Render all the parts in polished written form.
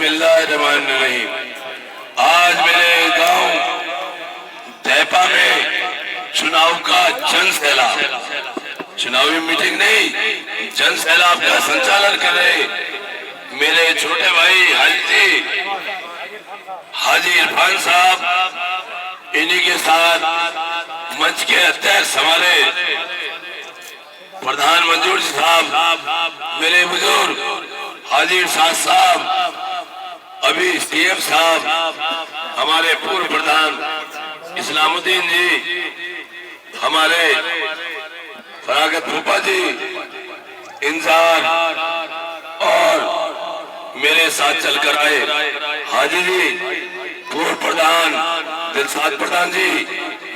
बिस्मिल्लाहिर्रहमानिर्रहीम। आज मेरे गांव दैपा में चुनाव का जन सैलाब, चुनावी मीटिंग नहीं, जन सैलाब का संचालन कर रहे मेरे छोटे भाई हाजी इरफान साहब, इन्हीं के साथ मंच के अध्यक्ष हमारे प्रधान मंजूर साहब, मेरे बुजुर्ग हाजी इरशाद साहब, अभी सीएम साहब, हमारे पूर्व प्रधान इस्लामुद्दीन जी, हमारे फरागत फूफा जी, इंजार और मेरे साथ चलकर आए हाजी जी, पूर्व प्रधान दिलसाद प्रधान जी,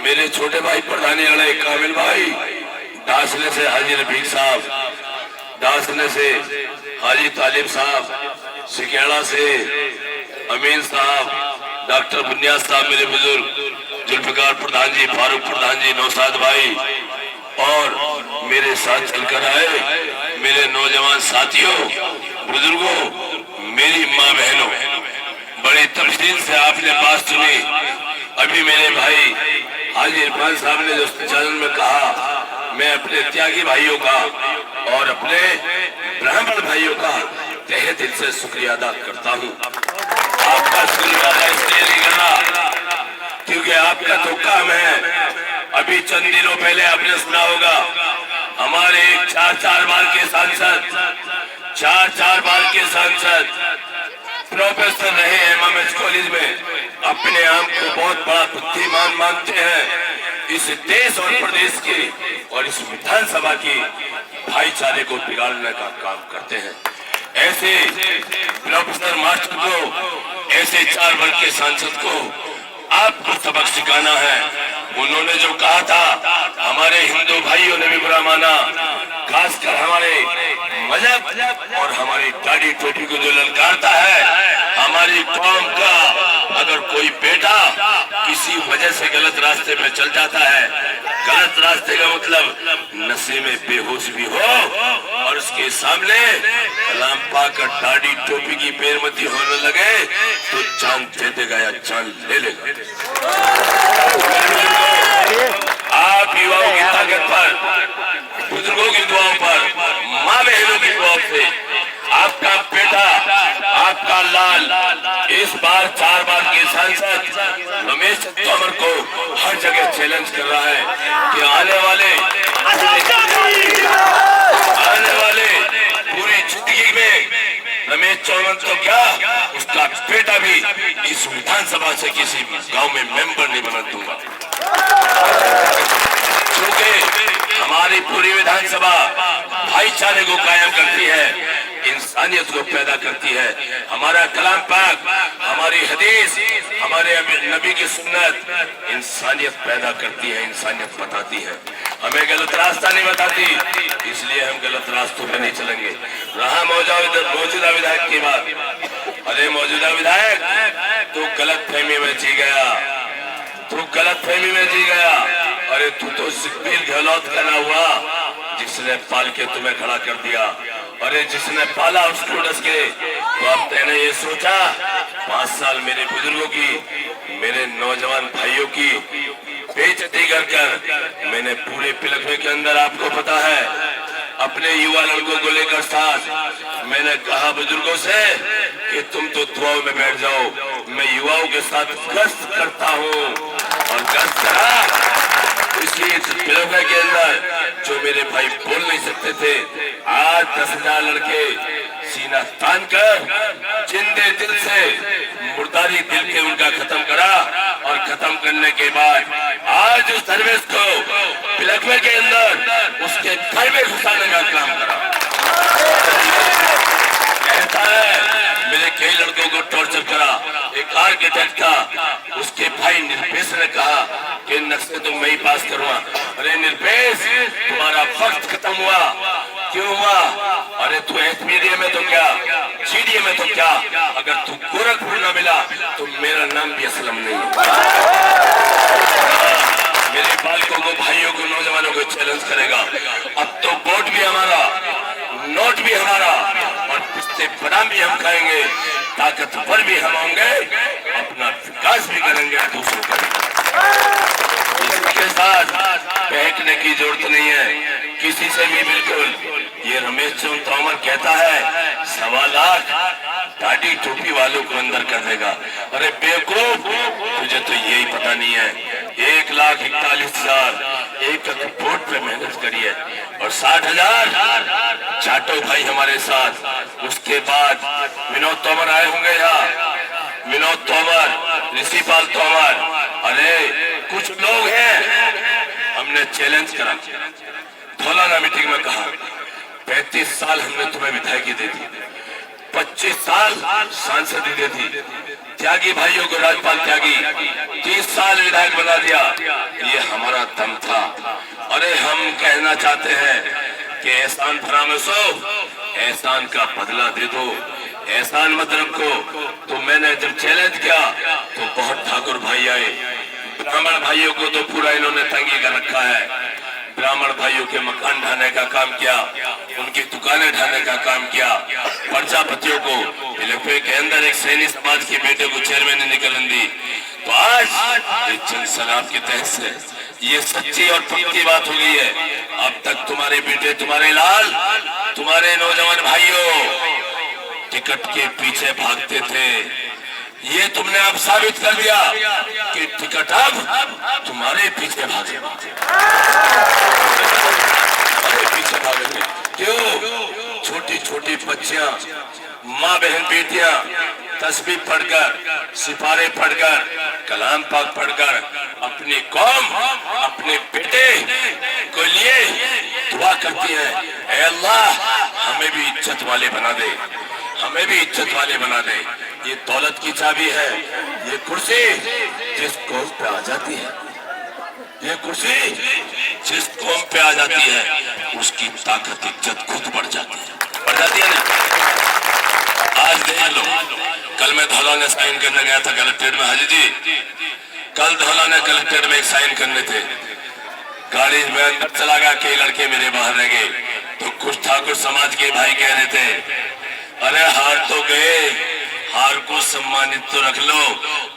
मेरे छोटे भाई प्रधानी लड़े कामिल भाई, डासने से हाजी रफीक साहब, डासने से हाजी तालिब साहब, सिकेड़ा से अमीन साहब, डॉक्टर बुनियाद साहब, मेरे बुजुर्ग जुल्फिकार प्रधान जी, फारूक प्रधान जी, नौसाद भाई और मेरे साथ चलकर आए मेरे नौजवान साथियों, बुजुर्गों, मेरी माँ बहनों, बड़ी तफसील से आपने बात सुनी। अभी मेरे भाई हाजी इरफान साहब ने जो संचालन में कहा, मैं अपने त्यागी भाइयों का और अपने ब्राह्मण भाइयों का तहे दिल से शुक्रिया अदा करता हूँ। आपका शुक्रिया इसलिए नहीं करना क्योंकि आपका तो काम है। अभी चंद दिनों पहले आपने सुना होगा, हमारे एक चार बार के सांसद प्रोफेसर रहे एमएमएस कॉलेज में, अपने आप को बहुत बड़ा बुद्धिमान मानते हैं। इस देश और प्रदेश की और इस विधानसभा की भाईचारे को बिगाड़ने का काम करते हैं। ऐसे प्रोफेसर मास्टर को, ऐसे 4 वर्ग के सांसद को आपको सबक सिखाना है। उन्होंने जो कहा था, हमारे हिंदू भाइयों ने भी बुरा माना, खासकर हमारे मजहब और हमारी दाढ़ी टोपी को जो ललकारता है, हमारी कौम का अगर कोई बेटा किसी वजह से गलत रास्ते पे चल जाता है, गलत रास्ते का मतलब नशे में बेहोश भी हो और उसके सामने कलाम पाकर दाढ़ी टोपी की बेरमती होने लगे तो जान दे देगा या जान ले लेगा। आप युवाओं की ताकत पर, बुजुर्गों की दुआओं पर, माँ बहनों की दुआओं से आपका बेटा, आपका लाल इस बार 4 बार के सांसद रमेश तोमर को हर जगह चैलेंज कर रहा है कि आने वाले पूरी जिंदगी में रमेश तोमर तो क्या, उसका बेटा भी इस विधानसभा से किसी गांव में मेंबर नहीं बना दूंगा। क्योंकि हमारी पूरी विधानसभा भाईचारे को कायम करती है, इंसानियत को पैदा करती है। हमारा कलाम पाक, हमारी हदीस, हमारे नबी की सुन्नत इंसानियत पैदा करती है, इंसानियत बताती है, हमें गलत रास्ता नहीं बताती, इसलिए हम गलत रास्तों पे नहीं चलेंगे। रहा मौजूदा विधायक की बात, अरे मौजूदा विधायक तू गलत फहमी में जी गया, तू गलत फहमी में जी गया। अरे तू तो सिक्किल गहलौत का ना हुआ जिसने पाल के तुम्हें खड़ा कर दिया। अरे जिसने पाला उसको डस के, तो अब तेने ये सोचा 5 साल मेरे बुजुर्गों की, मेरे नौजवान भाइयों की बेइज्जती कर मैंने पूरे पिलखवे के अंदर, आपको पता है, अपने युवा लड़कों को लेकर साथ मैंने कहा बुजुर्गों से कि तुम तो दुआओं में बैठ जाओ, मैं युवाओं के साथ गश्त करता हूँ और गश्त करा इसी पिलखवे के अंदर जो मेरे भाई बोल नहीं सकते थे, आज 10,000 लड़के सीना तान कर जिंदे दिल से मुर्दारी दिल के उनका खत्म करा और खत्म करने के बाद आज उस दरवेश को पिलखवे के अंदर उसके घर में घुसाने का काम करा। कहता है मेरे कई लड़कों को टॉर्चर करा। एक आर्किटेक्ट था, उसके भाई निरपेश ने कहा कि नक्शे तो मैं ही पास करूंगा। अरे निरपेश, तुम्हारा वक्त खत्म हुआ, क्यों हुआ? अरे तू एसपीडीए में तो क्या, जीडीए में तो क्या, अगर तू गोरखपुर न मिला तो मेरा नाम भी असलम नहीं। मेरे बालकों को, भाइयों को, नौजवानों को चैलेंज करेगा। अब तो वोट भी हमारा, नोट भी हमारा और पिछले छोले बादाम भी हम खाएंगे, ताकतवर भी हम होंगे, अपना विकास भी करेंगे, दूसरों का भी। इसके साथ बहकने की जरूरत नहीं है किसी से भी, बिल्कुल। ये रमेश चंद्र तोमर कहता है 1.25 लाख दाढ़ी टोपी वालों को अंदर कर देगा। अरे बेवकूफ, तुझे तो यही पता नहीं है 1,41,000 एक वोट पे मेहनत करी है और 60,000 चाटो भाई हमारे साथ। उसके बाद विनोद तोमर आए होंगे यहाँ, विनोद तोमर, ऋषिपाल तोमर। अरे कुछ लोग हैं, हमने चैलेंज करा, धौलाना मीटिंग में कहा 35 साल हमने तुम्हें विधायकी दे दी, 25 साल सांसद दे दी, त्यागी भाइयों को राज्यपाल त्यागी 30 साल विधायक बना दिया, ये हमारा दम था। अरे हम कहना चाहते हैं कि एहसान फरामोशो, एहसान का बदला दे दो, एहसान मत रखो। तो मैंने जब चैलेंज किया तो बहुत ठाकुर भाई आए, ब्राह्मण भाइयों को तो पूरा इन्होंने तंगी कर रखा है। ब्राह्मण भाइयों के मकान ढाने का काम किया, उनकी दुकानें ढाने का काम किया, प्रजापतियों को इलाके के अंदर एक सैनी समाज के बेटे को चेयरमैन ने निकलन दी। तो आज चंद शराब के तहत से ये सच्ची और पक्की बात हो गई है। अब तक तुम्हारे बेटे, तुम्हारे लाल, तुम्हारे नौजवान भाइयों टिकट के पीछे भागते थे, ये तुमने अब साबित कर दिया कि टिकट अब तुम्हारे पीछे भागे, पीछे भागे। क्यों? छोटी छोटी बच्चियां, माँ बहन बेटियां तस्बीह पढ़कर, सिपारे पढ़कर, कलाम पाक पढ़कर अपनी कौम, अपने बेटे को लिए दुआ करती है, ऐ अल्लाह हमें भी इज्जत वाले बना दे, हमें भी इज्जत वाले बना दे। ये दौलत की चाबी है, ये कुर्सी जिस कौम पे आ जाती है, ये कुर्सी जिस कौम पे आ जाती है उसकी ताकत, इज्जत खुद बढ़ जाती है ना। आज देख लो, कल मैं धौलाना साइन करने गया था कलेक्ट्रेट में। हाजी जी, कल धौलाना कलेक्ट्रेट में एक साइन करने थे, गाड़ी में अंदर चला गया, कई लड़के मेरे बाहर रह गए। तो कुछ ठाकुर समाज के भाई कह रहे थे, अरे हार तो गए, हार को सम्मानित तो रख लो,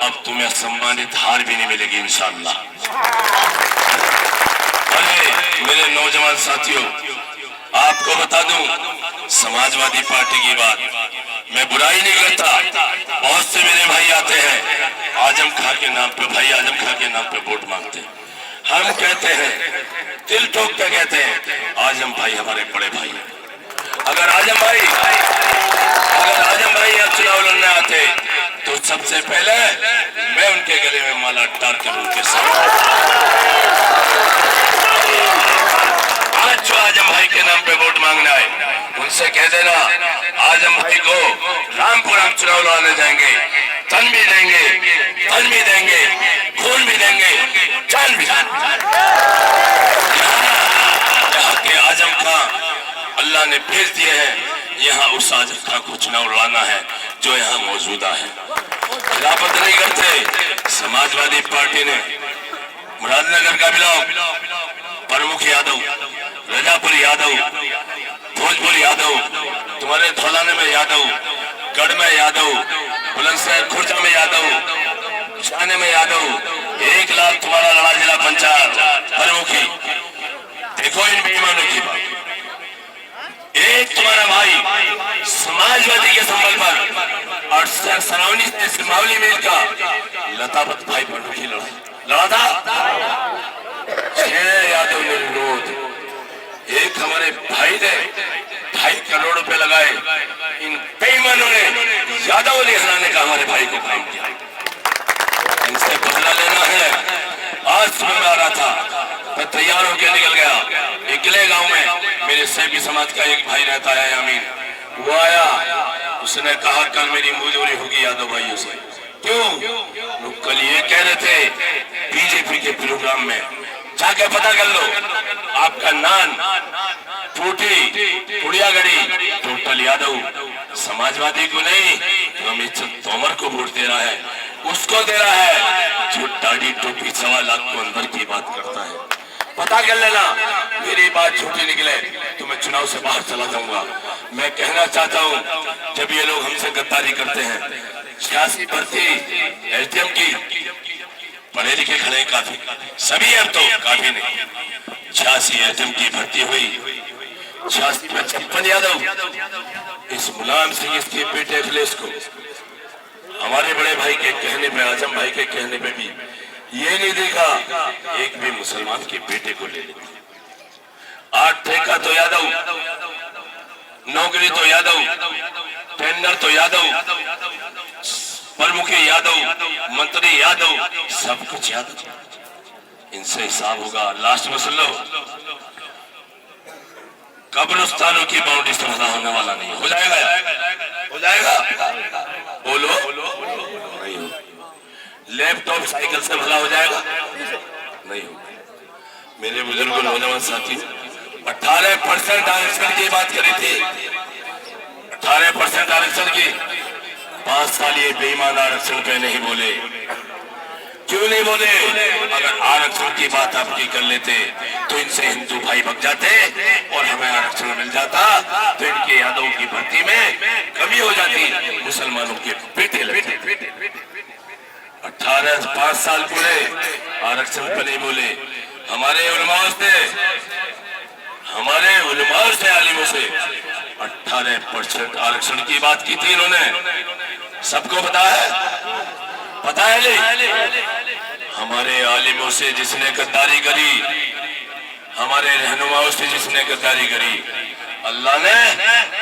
अब तुम्हें सम्मानित हार भी नहीं मिलेगी इंशाअल्लाह। अरे मेरे नौजवान साथियों, आपको बता दूं समाजवादी पार्टी की बात, मैं बुराई नहीं करता। बहुत से मेरे भाई आते हैं आजम खां के नाम पे, भाई आजम खां के नाम पे वोट मांगते हैं। हम कहते हैं, दिल ठोक के कहते हैं, आजम भाई हमारे बड़े भाई हैं। अगर आजम भाई अब चुनाव लड़ने आते तो सबसे पहले मैं उनके गले में माला डालकर उनके साथ, आज जो आजम भाई के नाम पे वोट मांगना है उनसे कह देना, आजम भाई को रामपुर हम चुनाव लड़ाने जाएंगे, तन भी देंगे, धन भी देंगे, खून भी देंगे, जान भी देंगे। यहाँ के आजम खां अल्लाह ने भेज दिए हैं, यहाँ उस आजम खां को चुनाव लड़ाना है जो यहाँ मौजूदा है। खिलाफत नहीं करते। समाजवादी पार्टी ने मुरादनगर का ब्लॉक, प्रमुख यादव, रजापुर यादव, भोजपुर यादव, तुम्हारे धौलाने में यादव, गढ़ में यादव, बुलंदशहर खुर्जा में यादव, छाने में यादव, 1 लाख तुम्हारा लड़ा जिला पंचायत प्रमुखी। देखो इन बेईमानों की बात, एक तुम्हारा भाई समाजवादी के संबल पर और सरावनी से सिमावली मिल का लतावत भाई प्रमुखी लड़ा था। 6 यादव ने विरोध, एक हमारे भाई ने 2.5 करोड़ रुपए लगाए, इन बेईमानों ने यादव ने हराने का हमारे भाई को काम किया। इनसे बदला लेना है। आज सुबह में आ रहा था, मैं तैयार होकर निकल गया, इकले गांव में मेरे सैफी समाज का एक भाई रहता है अमीन, वो आया, उसने कहा कल मेरी मुजूरी होगी यादव भाइयों से। क्यों? लोग कल ये कह रहे थे बीजेपी के प्रोग्राम में, जाके पता कर लो, आपका नान टूटी पुड़िया गड़ी टोटल यादव, समाजवादी को नहीं, रमेश चंद्र तोमर को वोट दे रहा है, उसको दे रहा है जो दाढ़ी टोपी 1.25 लाख को अंदर की बात करता है। पता कर लेना, मेरी बात झूठी निकले तो मैं चुनाव से बाहर चला जाऊंगा। मैं कहना चाहता हूं, जब ये लोग हमसे गद्दारी करते हैं, 86 भर्ती एसडीएम की, पढ़े लिखे खड़े काफी, सभी अब तो काफी नहीं, 86 एसडीएम की भर्ती हुई, 86 में 56 यादव, इस मुलायम सिंह इसके बेटे अखिलेश को हमारे बड़े भाई के कहने पे, आजम भाई के कहने पे भी ये नहीं देखा एक भी मुसलमान के बेटे को ले लेते। 8 ठेका तो यादव, नौकरी तो यादव, टेंडर तो यादव, प्रमुखी यादव, मंत्री यादव, सब कुछ यादव। इनसे हिसाब होगा। लास्ट में सुन लो, कब्रिस्तानों की बाउंड्री से भला होने वाला नहीं। हो जाएगा, हो जाएगा, बोलो नहीं हो। लैपटॉप साइकिल से भला हो जाएगा नहीं हो। मेरे बुजुर्ग नौजवान साथी 18% आरक्षण की बात करी थी, 18% आरक्षण की। 5 साल ये बेईमान आरक्षण पे नहीं बोले। क्यों नहीं बोले? अगर आरक्षण की बात आपकी कर लेते तो इनसे हिंदू भाई भग जाते और हमें आरक्षण मिल जाता तो इनके यादव की भर्ती में कमी हो जाती, मुसलमानों के बेटे लगते। 5 साल पूरे आरक्षण पर नहीं बोले। हमारे उलमाओं से आलिमों से 18% आरक्षण की बात की थी इन्होंने। सबको पता है, पता है नहीं? हमारे आलिमों से जिसने गद्दारी करी, हमारे रहनुमाओं से जिसने गद्दारी करी, अल्लाह ने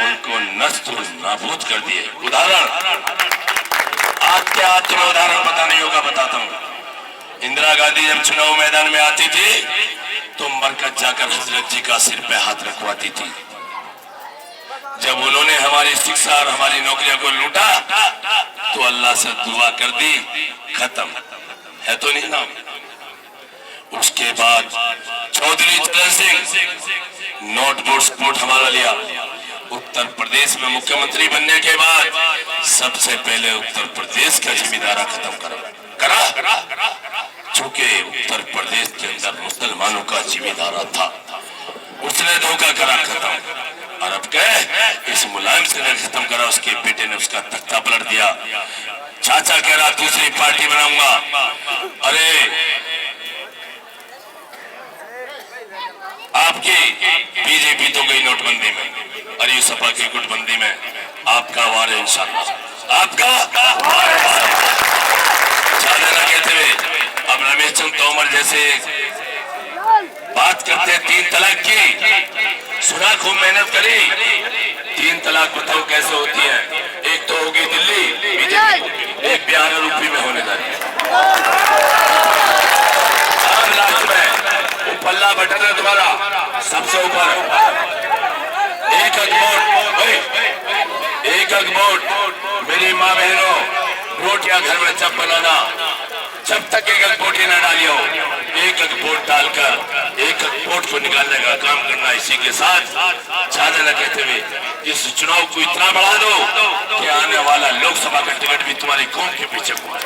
उनको नस्ल नाबूद कर दिए। उदाहरण आज तुम्हें उदाहरण पता नहीं होगा, बताता हूँ। इंदिरा गांधी जब चुनाव मैदान में आती थी तो मरकज जाकर हजरत जी का सिर पे हाथ रखवाती थी। जब उन्होंने हमारी शिक्षा और हमारी नौकरियों को लूटा तो अल्लाह से दुआ कर दी, खत्म है तो नहीं नाम। उसके बाद चौधरी चरण सिंह नोटबोर्ड सपोर्ट हमारा लिया। उत्तर प्रदेश में मुख्यमंत्री बनने के बाद सबसे पहले उत्तर प्रदेश का जिम्मेदारा खत्म करा। चूंकि उत्तर प्रदेश के अंदर मुसलमानों का जिम्मेदारा था, उसने धोखा करा, खत्म। और अब कह इस मुलायम से ने खत्म करा, उसके बेटे ने उसका तख्ता पलट दिया। चाचा कह रहा दूसरी पार्टी बनाऊंगा। अरे आपकी बीजेपी तो गई नोटबंदी में और ये सपा की गुटबंदी में, आपका वार है इंशाअल्लाह, आपका वार है। ज्यादा न कहते हुए अब रमेश चंद तोमर जैसे बात करते 3 तलाक की, सुना, खूब मेहनत करी। 3 तलाक बताओ कैसे होती है? एक तो होगी दिल्ली बीजेपी, एक बिहार और यूपी में होने जा रही है। अब लास्ट में वो पल्ला बटन है तुम्हारा सबसे ऊपर, एक वोट। मेरी माँ बहनों, रोटियां घर में जब बनाना, जब तक एक वोट न डालियो, एक वोट डालकर एक वोट को निकालने का काम करना। इसी के साथ ज्यादा न कहते हुए इस चुनाव को इतना बढ़ा दो कि आने वाला लोकसभा का टिकट भी तुम्हारी कौम के पीछे हुआ।